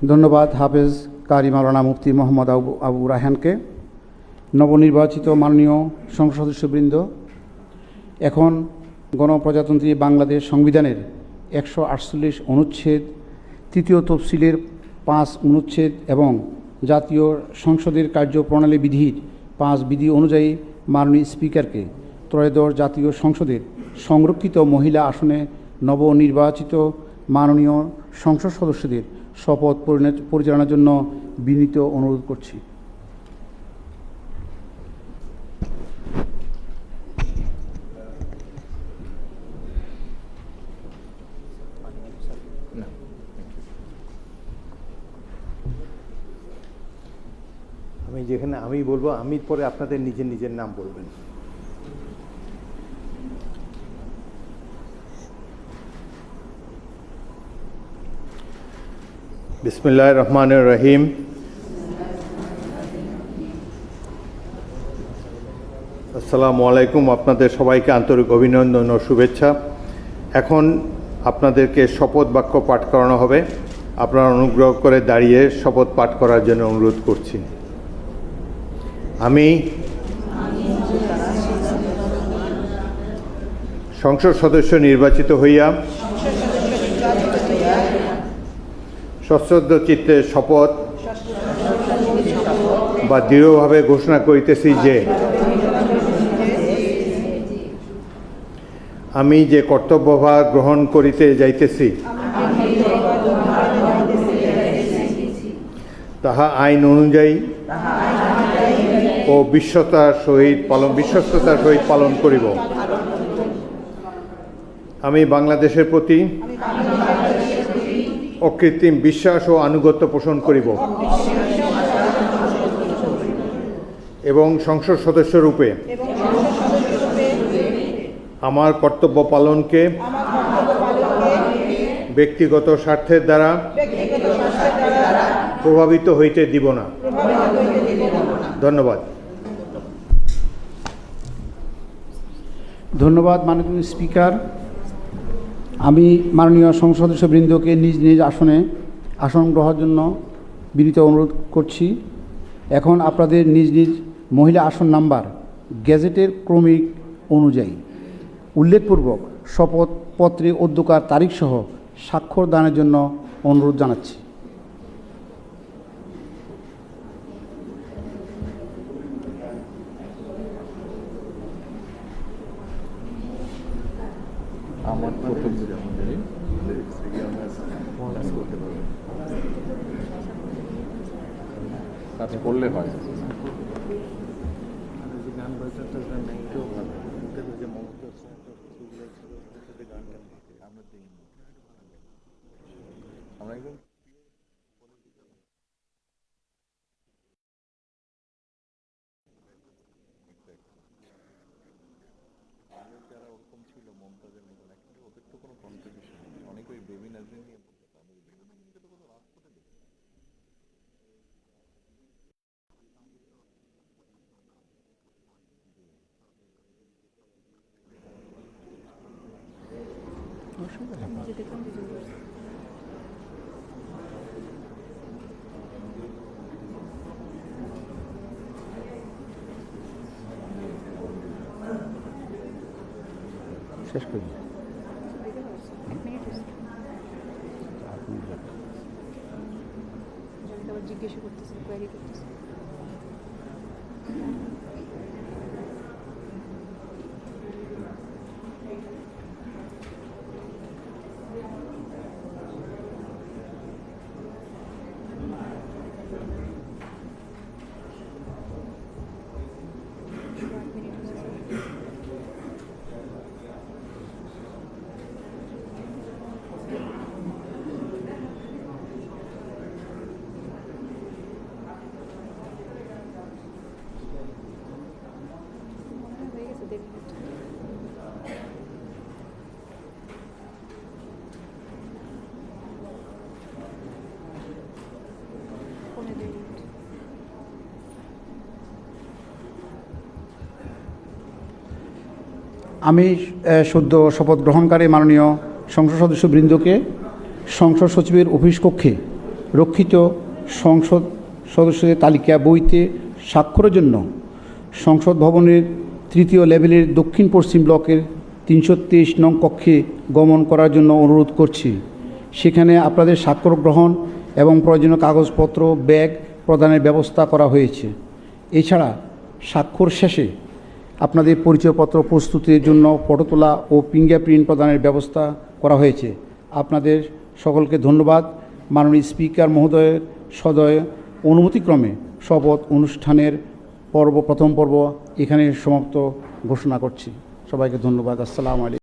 ধন্যবাদ হাফেজ কারি মাওলানা মুফতি মোহাম্মদ আবু রায়হানকে। নবনির্বাচিত মাননীয় সংসদ সদস্যবৃন্দ, এখন গণপ্রজাতন্ত্রী বাংলাদেশ সংবিধানের 148 অনুচ্ছেদ, তৃতীয় তফসিলের 5 অনুচ্ছেদ এবং জাতীয় সংসদের কার্যপ্রণালী বিধির 5 বিধি অনুযায়ী মাননীয় স্পিকারকে ত্রয়োদশ জাতীয় সংসদের সংরক্ষিত মহিলা আসনে নবনির্বাচিত মাননীয় সংসদ সদস্যদের শপথ পরিচালনার জন্য বিনীত অনুরোধ করছি। যেখানে আমি বলবো, আমি পরে আপনাদের নিজের নিজের নাম বলবেন। বিসমিল্লাহির রহমানির রহিম। আসসালামু আলাইকুম। আপনাদের সবাইকে আন্তরিক অভিনন্দন ও শুভেচ্ছা। এখন আপনাদেরকে শপথ বাক্য পাঠ করানো হবে। আপনারা অনুগ্রহ করে দাঁড়িয়ে শপথ পাঠ করার জন্য অনুরোধ করছি। আমি সংসদ সদস্য নির্বাচিত হইয়া সশ্রদ্ধ চিত্তে শপথ বা দৃঢ়ভাবে ঘোষণা করিতেছি যে আমি যে কর্তব্যভার গ্রহণ করিতে যাইতেছি তাহা আইন অনুযায়ী ও বিশ্বস্ততার সহিত পালন করিব। আমি বাংলাদেশের প্রতি অকৃত্রিম বিশ্বাস ও আনুগত্য পোষণ করিব এবং সংসদ সদস্য রূপে আমার কর্তব্য পালনকে ব্যক্তিগত স্বার্থের দ্বারা প্রভাবিত হইতে দিব না। ধন্যবাদ। ধন্যবাদ মাননীয় স্পিকার। আমি মাননীয় সংসদ সদস্যবৃন্দকে নিজ নিজ আসন গ্রহণের জন্য বিনীত অনুরোধ করছি। এখন আপনাদের নিজ নিজ মহিলা আসন নাম্বার গেজেটের ক্রমিক অনুযায়ী উল্লেখপূর্বক শপথপত্রে অধ্যকার তারিখসহ স্বাক্ষর দানের জন্য অনুরোধ জানাচ্ছি। আমার প্রথম কাজ করলে হয়। আমরা একদম যারা ওরকম ছিল মমতাজের মতন, অ্যাকচুয়ালি ওদের তো কোনো কন্ট্রিবিউশন নেই। অনেকে ওই বেবি নাজরিন নিয়ে বলতে পারে, বেবি নাজরিনকে তো কোনো রাত করে দেবে। শেষ করি। জিজ্ঞাসা করতেছে, কোয়ারি করতেছে। আমি সদ্য শপথ গ্রহণকারী মাননীয় সংসদ সদস্যবৃন্দকে সংসদ সচিবের অফিস কক্ষে রক্ষিত সংসদ সদস্যদের তালিকা বইতে স্বাক্ষরের জন্য সংসদ ভবনের 3য় লেভেলের দক্ষিণ পশ্চিম ব্লকের 323 নং কক্ষে গমন করার জন্য অনুরোধ করছি। সেখানে আপনাদের স্বাক্ষর গ্রহণ এবং প্রয়োজনীয় কাগজপত্র ব্যাগ প্রদানের ব্যবস্থা করা হয়েছে। এছাড়া স্বাক্ষর শেষে আপনাদের পরিচয়পত্র প্রস্তুতির জন্য ফটো তোলা ও ফিঙ্গারপ্রিন্ট প্রদানের ব্যবস্থা করা হয়েছে। আপনাদের সকলকে ধন্যবাদ। মাননীয় স্পিকার মহোদয়ের সদয় অনুমতিক্রমে শপথ অনুষ্ঠানের প্রথম পর্ব এখানে সমাপ্ত ঘোষণা করছি। সবাইকে ধন্যবাদ। আসসালামু আলাইকুম।